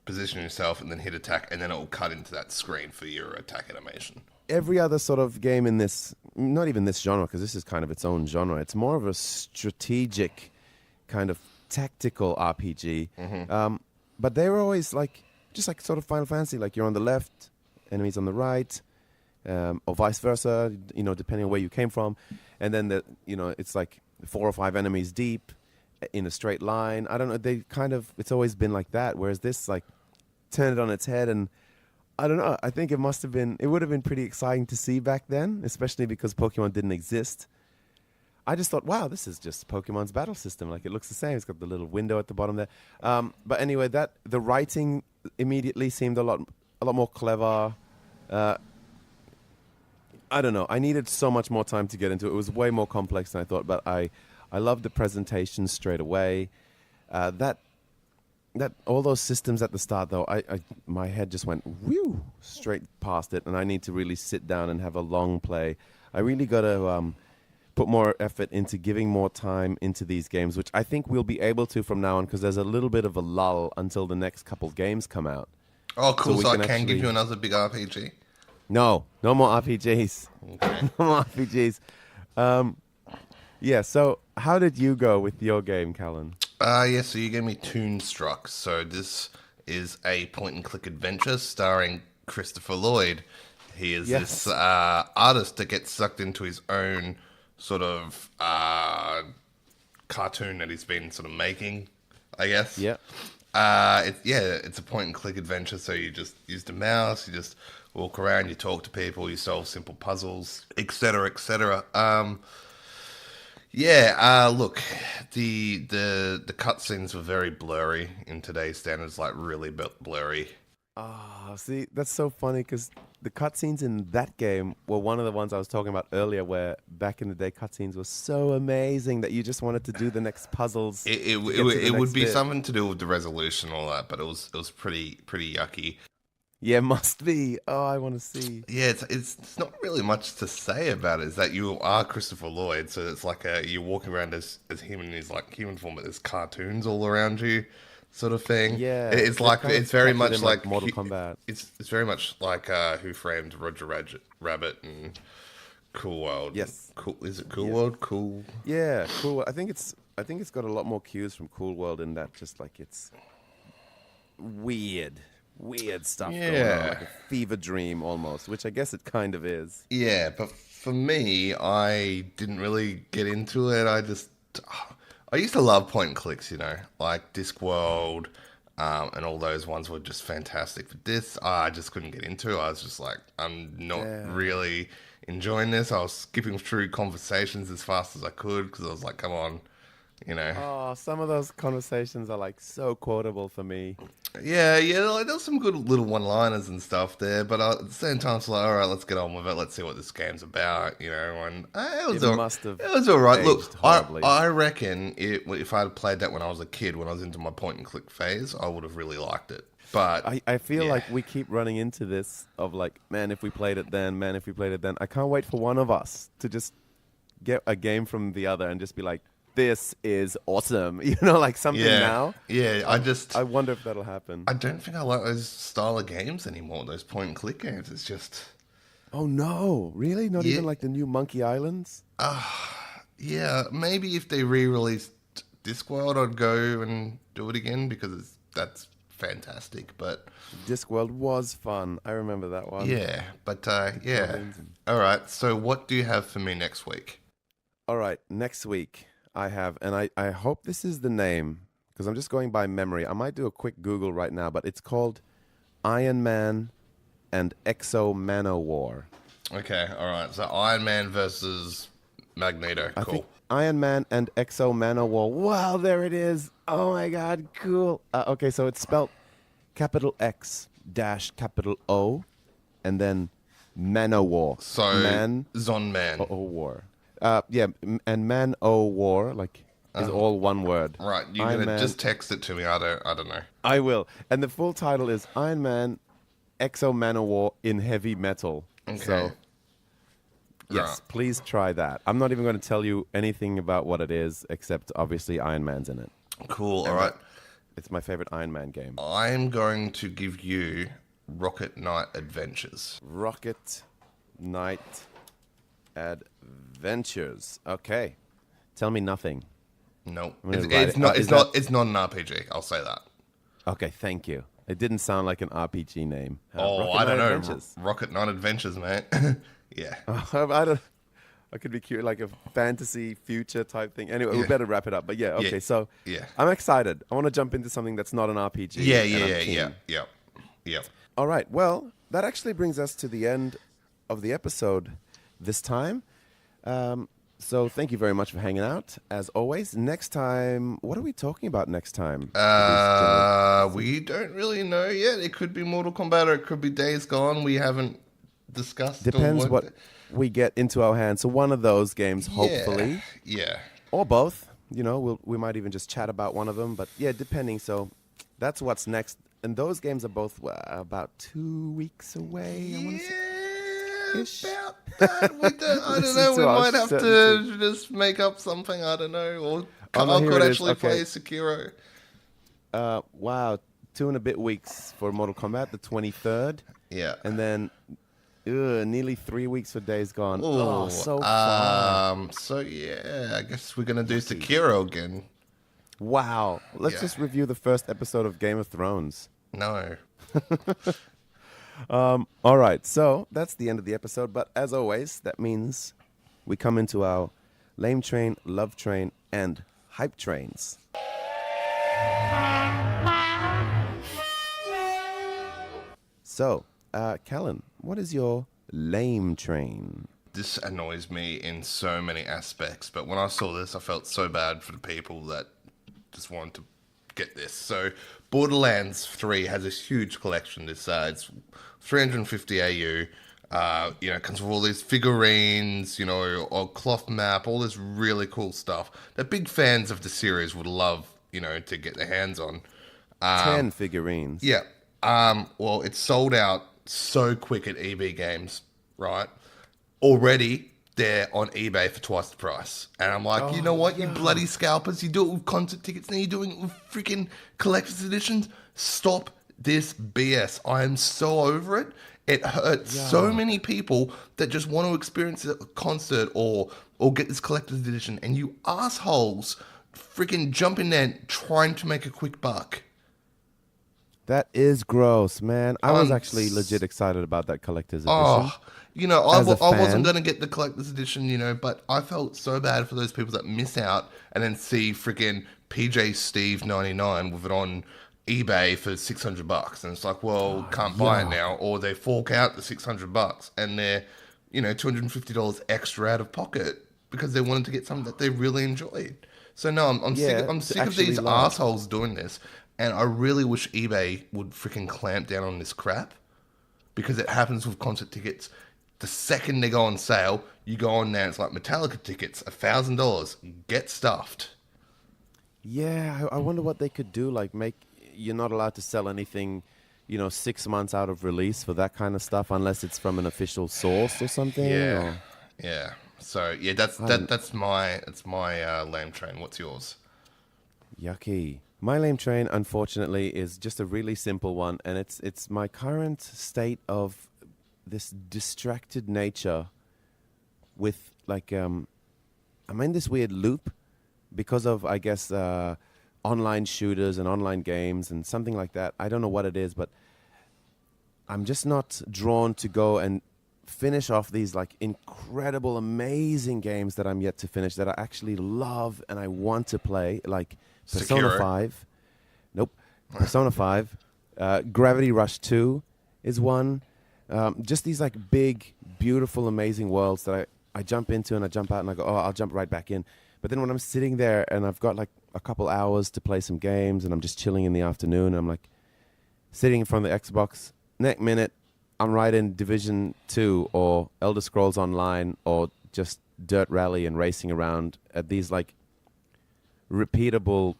position yourself, and then hit attack, and then it will cut into that screen for your attack animation. Every other sort of game in this, not even this genre, because this is kind of its own genre. It's more of a strategic kind of tactical RPG. Mm-hmm. But they were always like, just like sort of Final Fantasy, like you're on the left, enemies on the right, or vice versa, depending on where you came from. And then it's like 4 or 5 enemies deep in a straight line. I don't know. It's always been like that. Whereas this, like, turned it on its head, and I don't know. I think it would have been pretty exciting to see back then, especially because Pokemon didn't exist. I just thought, wow, this is just Pokemon's battle system. Like, it looks the same. It's got the little window at the bottom there. But anyway, the writing immediately seemed a lot more clever. I don't know. I needed so much more time to get into it. It was way more complex than I thought, but I loved the presentation straight away. That all those systems at the start, though, my head just went whew, straight past it, and I need to really sit down and have a long play. I really got to put more effort into giving more time into these games, which I think we'll be able to from now on, because there's a little bit of a lull until the next couple games come out. Oh, cool. So I can give you another big RPG? No more RPGs. Okay. No more RPGs. Yeah, so how did you go with your game, Callan? Yeah, so you gave me Toonstruck. So this is a point-and-click adventure starring Christopher Lloyd. He is Yes. this artist that gets sucked into his own sort of cartoon that he's been sort of making, I guess. Yeah. It's a point-and-click adventure. So you just use the mouse, you just walk around, you talk to people, you solve simple puzzles, etc., etc. Look, the cutscenes were very blurry in today's standards, like really blurry. Oh, see, that's so funny because the cutscenes in that game were one of the ones I was talking about earlier, where back in the day, cutscenes were so amazing that you just wanted to do the next puzzles. It would be something to do with the resolution and all that, but it was pretty yucky. Yeah, must be. Oh, I want to see. Yeah, it's not really much to say about it. Is that you are Christopher Lloyd, so it's like you're walking around as him in his like human form, but there's cartoons all around you, sort of thing. Yeah, it's like it's very much like Mortal Kombat. It's very much like Who Framed Roger Rabbit and Cool World. Yes. Cool. Is it Cool World? Cool. Yeah, Cool. I think it's got a lot more cues from Cool World in that. Just like it's weird stuff going on, like a fever dream almost, which I guess it kind of is. Yeah, but for me, I didn't really get into it. I used to love point and clicks, like Discworld, and all those ones were just fantastic. But this, I just couldn't get into. I was just like, I'm not really enjoying this. I was skipping through conversations as fast as I could because I was like, come on, Oh, some of those conversations are like so quotable for me. Yeah, like, there's some good little one-liners and stuff there, but at the same time, it's like, all right, let's get on with it. Let's see what this game's about, and it was all right. Look, I reckon if I had played that when I was a kid, when I was into my point-and-click phase, I would have really liked it. But I feel like we keep running into this of like, man, if we played it then, I can't wait for one of us to just get a game from the other and just be like, this is awesome, like something now. Yeah, I wonder if that'll happen. I don't think I like those style of games anymore, those point and click games. It's just... Oh no, really? Not even like the new Monkey Islands? Yeah, maybe if they re-released Discworld, I'd go and do it again because that's fantastic, but... Discworld was fun. I remember that one. Yeah, but All right, so what do you have for me next week? All right, next week I have, and I hope this is the name, because I'm just going by memory. I might do a quick Google right now, but it's called Iron Man and Exo Manowar. Okay, all right. So Iron Man versus Magneto. I cool. Think Iron Man and Exo Manowar. Wow, there it is. Oh my God, cool. Okay, so it's spelled capital X dash capital O, and then Manowar. So Zon Man. War. And Man-O-War, like, is all one word. Right, you're going to just text it to me. I don't know. I will. And the full title is Iron Man, Exo Manowar in Heavy Metal. Okay. So, yes, please try that. I'm not even going to tell you anything about what it is, except obviously Iron Man's in it. Cool, all right. It's my favorite Iron Man game. I'm going to give you Rocket Knight Adventures. Rocket Knight Adventures. Okay. Tell me nothing. No. It's not an RPG. I'll say that. Okay, thank you. It didn't sound like an RPG name. I don't know. Rocket Knight Adventures, mate. Yeah. I could be cute, like a fantasy future type thing. Anyway, we better wrap it up. But yeah, okay. So I'm excited. I want to jump into something that's not an RPG. Yeah. All right. Well, that actually brings us to the end of the episode this time. So thank you very much for hanging out. As always, next time, what are we talking about next time? We don't really know yet. It could be Mortal Kombat or it could be Days Gone. We haven't discussed. Depends what we get into our hands. So one of those games, hopefully. Yeah. Or both. We might even just chat about one of them. But yeah, depending. So that's what's next. And those games are both about 2 weeks away. I want to say. About that. I don't know. We might have to just make up something. I don't know. Or Karl could actually play Sekiro. Wow. 2 and a bit weeks for Mortal Kombat, the 23rd. Yeah. And then Nearly 3 weeks for Days Gone. Oh, So far. so yeah, I guess we're gonna do Yucky. Sekiro again. Wow. Let's Yeah. just review the first episode of Game of Thrones. No. All right, so that's the end of the episode. But as always, that means we come into our lame train, love train, and hype trains. So, Callan, what is your lame train? This annoys me in so many aspects, but when I saw this, I felt so bad for the people that just wanted to get this. So, Borderlands 3 has this huge collection. It's 350 AU. Comes with all these figurines, or cloth map, all this really cool stuff that big fans of the series would love, to get their hands on. 10 figurines. Yeah. Well, it's sold out so quick at EB Games, right? Already, they're on eBay for twice the price. And I'm like, you know what, you bloody scalpers, you do it with concert tickets, now you're doing it with freaking collector's editions. Stop this BS. I am so over it. It hurts so many people that just want to experience a concert or get this collector's edition, and you assholes freaking jump in there trying to make a quick buck. That is gross, man. I was actually legit excited about that collector's edition. I wasn't going to get the collector's edition, but I felt so bad for those people that miss out and then see freaking PJ Steve 99 with it on eBay for $600, and it's like, well, can't buy it now, or they fork out the $600 and they're, $250 extra out of pocket because they wanted to get something that they really enjoyed. So no, I'm sick of these assholes doing this. And I really wish eBay would freaking clamp down on this crap, because it happens with concert tickets. The second they go on sale, you go on there, it's like Metallica tickets, $1,000, get stuffed. Yeah, I wonder what they could do, like you're not allowed to sell anything, 6 months out of release for that kind of stuff, unless it's from an official source or something. Yeah. So yeah, that's my lame train. What's yours? Yucky. My lame train, unfortunately, is just a really simple one, and it's my current state of this distracted nature with, I'm in this weird loop because of, I guess, online shooters and online games and something like that. I don't know what it is, but I'm just not drawn to go and finish off these incredible, amazing games that I'm yet to finish that I actually love and I want to play, like Persona Sekiro. 5. Nope. Persona 5. Gravity Rush 2 is one. Just these big, beautiful, amazing worlds that I jump into and I jump out and I go, I'll jump right back in. But then when I'm sitting there and I've got a couple hours to play some games and I'm just chilling in the afternoon, I'm sitting in front of the Xbox. Next minute, I'm right in Division 2 or Elder Scrolls Online or just Dirt Rally and racing around at these repeatable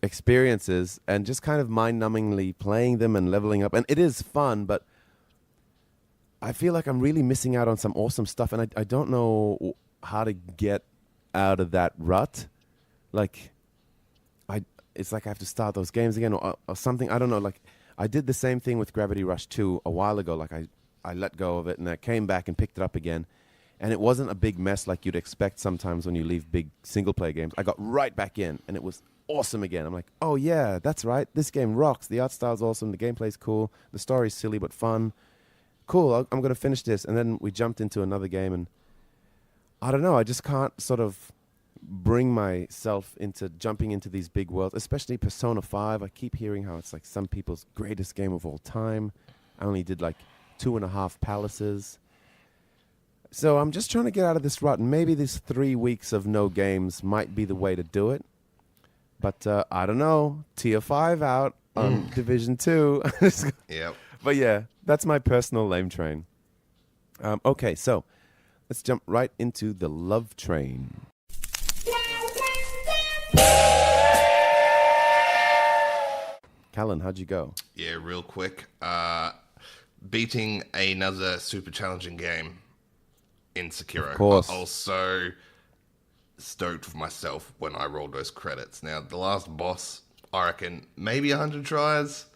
experiences and just kind of mind-numbingly playing them and leveling up. And it is fun, but I feel like I'm really missing out on some awesome stuff, and I don't know how to get out of that rut. It's like I have to start those games again or something. I don't know. I did the same thing with Gravity Rush 2 a while ago. I let go of it, and I came back and picked it up again. And it wasn't a big mess like you'd expect sometimes when you leave big single-player games. I got right back in, and it was awesome again. I'm like, oh, yeah, that's right. This game rocks. The art style's awesome. The gameplay's cool. The story's silly but fun. Cool, I'm going to finish this. And then we jumped into another game, and I don't know. I just can't sort of bring myself into jumping into these big worlds, especially Persona 5. I keep hearing how it's some people's greatest game of all time. I only did 2.5 palaces. So I'm just trying to get out of this rut, and maybe this 3 weeks of no games might be the way to do it. But I don't know. Tier 5 out on Division 2. Yep. But yeah, that's my personal lame train. Okay, so let's jump right into the love train. Callan, how'd you go? Yeah, real quick. Beating another super challenging game in Sekiro. Of course. I was so stoked with myself when I rolled those credits. Now, the last boss, I reckon, maybe 100 tries.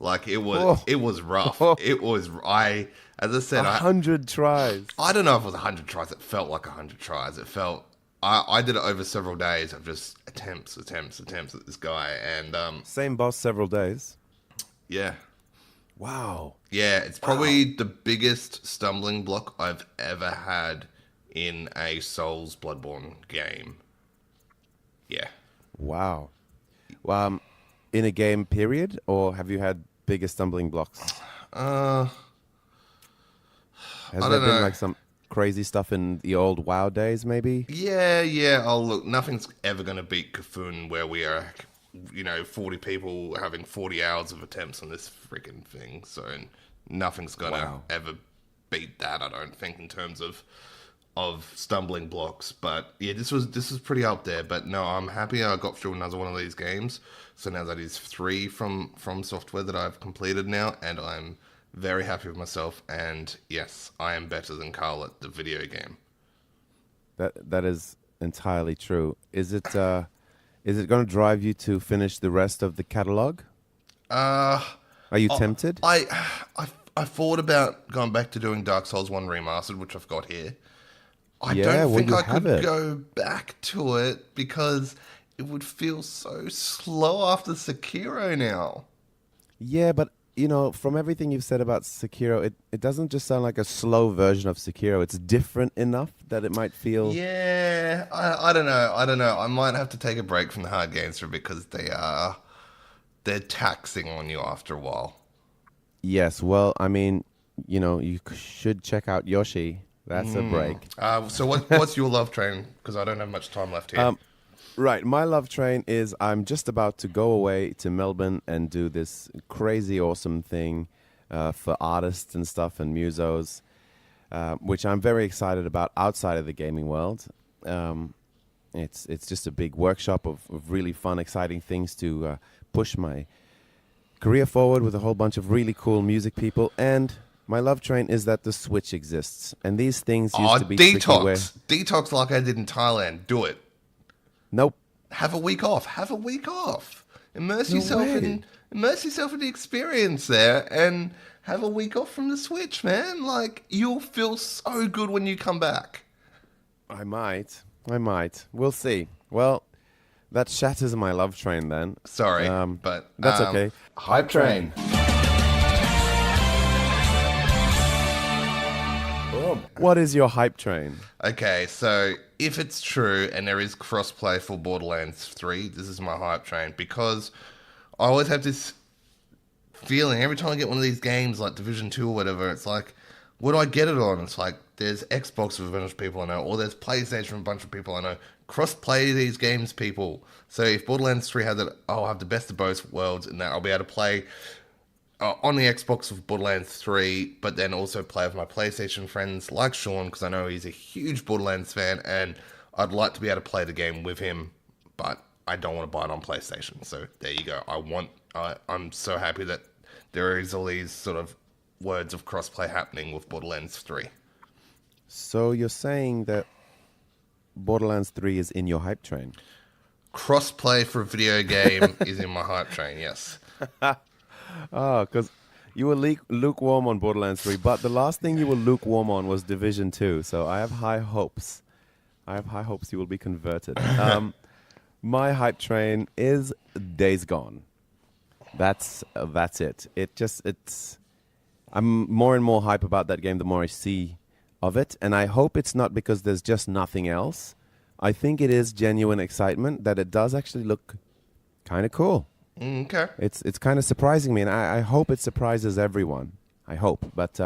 Like it was rough. Oh. As I said, 100 tries. I don't know if it was 100 tries. It felt like 100 tries. It felt. I did it over several days of just attempts at this guy, and Same boss several days. yeah. Wow. Yeah, it's probably the biggest stumbling block I've ever had in a Souls Bloodborne game. Yeah. Wow. In a game period, or have you had bigger stumbling blocks? I Has don't there been know. like some crazy stuff in the old WoW days, maybe? Yeah. Oh, look, nothing's ever going to beat Cthulhu, where we are, 40 people having 40 hours of attempts on this freaking thing. So nothing's going to ever beat that, I don't think, in terms of stumbling blocks. But yeah, this was pretty up there. But no, I'm happy I got through another one of these games. So now that is 3 from Software that I've completed now, and I'm very happy with myself. And yes, I am better than Karl at the video game. That is entirely true. Is it going to drive you to finish the rest of the catalog? Are you tempted? I thought about going back to doing Dark Souls 1 Remastered, which I've got here. I don't think I could go back to it because it would feel so slow after Sekiro now. Yeah, but from everything you've said about Sekiro, it doesn't just sound like a slow version of Sekiro. It's different enough that it might feel... Yeah, I don't know. I might have to take a break from the hard games for a bit because they're taxing on you after a while. Yes, well, I mean, you should check out Yoshi. That's a break. So what's your love train? Because I don't have much time left here. Right, my love train is I'm just about to go away to Melbourne and do this crazy awesome thing for artists and stuff and musos, which I'm very excited about outside of the gaming world. It's just a big workshop of really fun, exciting things to push my career forward with a whole bunch of really cool music people. And my love train is that the Switch exists. And these things used to be detox. Detox like I did in Thailand. Do it. Nope. Have a week off. Immerse yourself in the experience there and have a week off from the Switch, man. Like, you'll feel so good when you come back. I might. We'll see. Well, that shatters my love train then. Sorry, but... That's okay. Hype train. What is your hype train? Okay, so if it's true and there is crossplay for Borderlands 3, this is my hype train because I always have this feeling every time I get one of these games like Division 2 or whatever, it's like, what do I get it on? It's like, there's Xbox with a bunch of people I know, or there's PlayStation with a bunch of people I know. Cross-play these games, people. So if Borderlands 3 had that, I'll have the best of both worlds in that I'll be able to play on the Xbox with Borderlands 3, but then also play with my PlayStation friends like Sean, because I know he's a huge Borderlands fan, and I'd like to be able to play the game with him, but I don't want to buy it on PlayStation. So there you go. I'm so happy that there is all these sort of words of crossplay happening with Borderlands 3. So you're saying that Borderlands 3 is in your hype train? Crossplay for a video game is in my hype train, yes. Oh, because you were lukewarm on Borderlands 3, but the last thing you were lukewarm on was Division 2, so I have high hopes. You will be converted. My hype train is Days Gone. That's it. I'm more and more hype about that game the more I see of it, and I hope it's not because there's just nothing else. I think it is genuine excitement that it does actually look kind of cool. Okay. It's kind of surprising me, and I hope it surprises everyone. I hope. But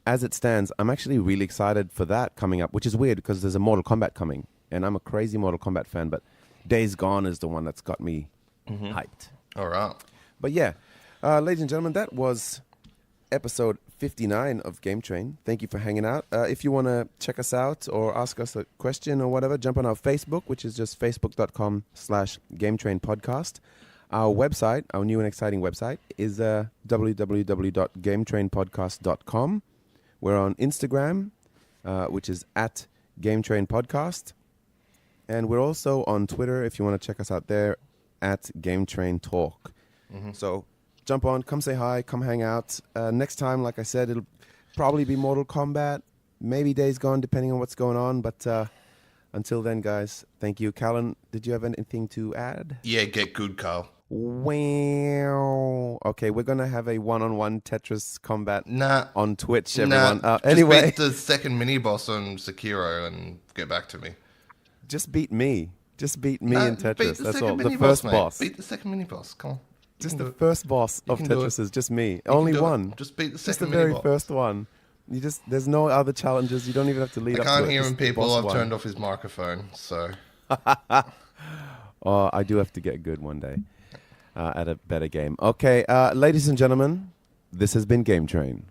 as it stands, I'm actually really excited for that coming up, which is weird because there's a Mortal Kombat coming, and I'm a crazy Mortal Kombat fan, but Days Gone is the one that's got me hyped. All right. But yeah, ladies and gentlemen, that was episode 59 of Game Train. Thank you for hanging out. If you want to check us out or ask us a question or whatever, jump on our Facebook, which is just facebook.com/GameTrainPodcast. Our website, our new and exciting website, is www.gametrainpodcast.com. We're on Instagram, which is at GameTrainPodcast. And we're also on Twitter, if you want to check us out there, at GameTrainTalk. So jump on, come say hi, come hang out. Next time, like I said, it'll probably be Mortal Kombat, maybe Days Gone, depending on what's going on. But until then, guys, thank you. Callan, did you have anything to add? Yeah, get good, Karl. Wow. Okay, we're going to have a one-on-one Tetris combat Nah. on Twitch, everyone. Anyway. Just beat the second mini-boss on Sekiro and get back to me. Just beat me. Just beat me in Tetris. That's all. The boss, first boss. Beat the second mini-boss. Come on. Just the first boss of Tetris is just me. Only one. Just beat the second Just the mini-boss. very first one. There's no other challenges. You don't even have to lead up to it. I can't hear him, people. I've one. turned off his microphone, so. Oh, I do have to get good one day at a better game. Okay, ladies and gentlemen, this has been Game Train.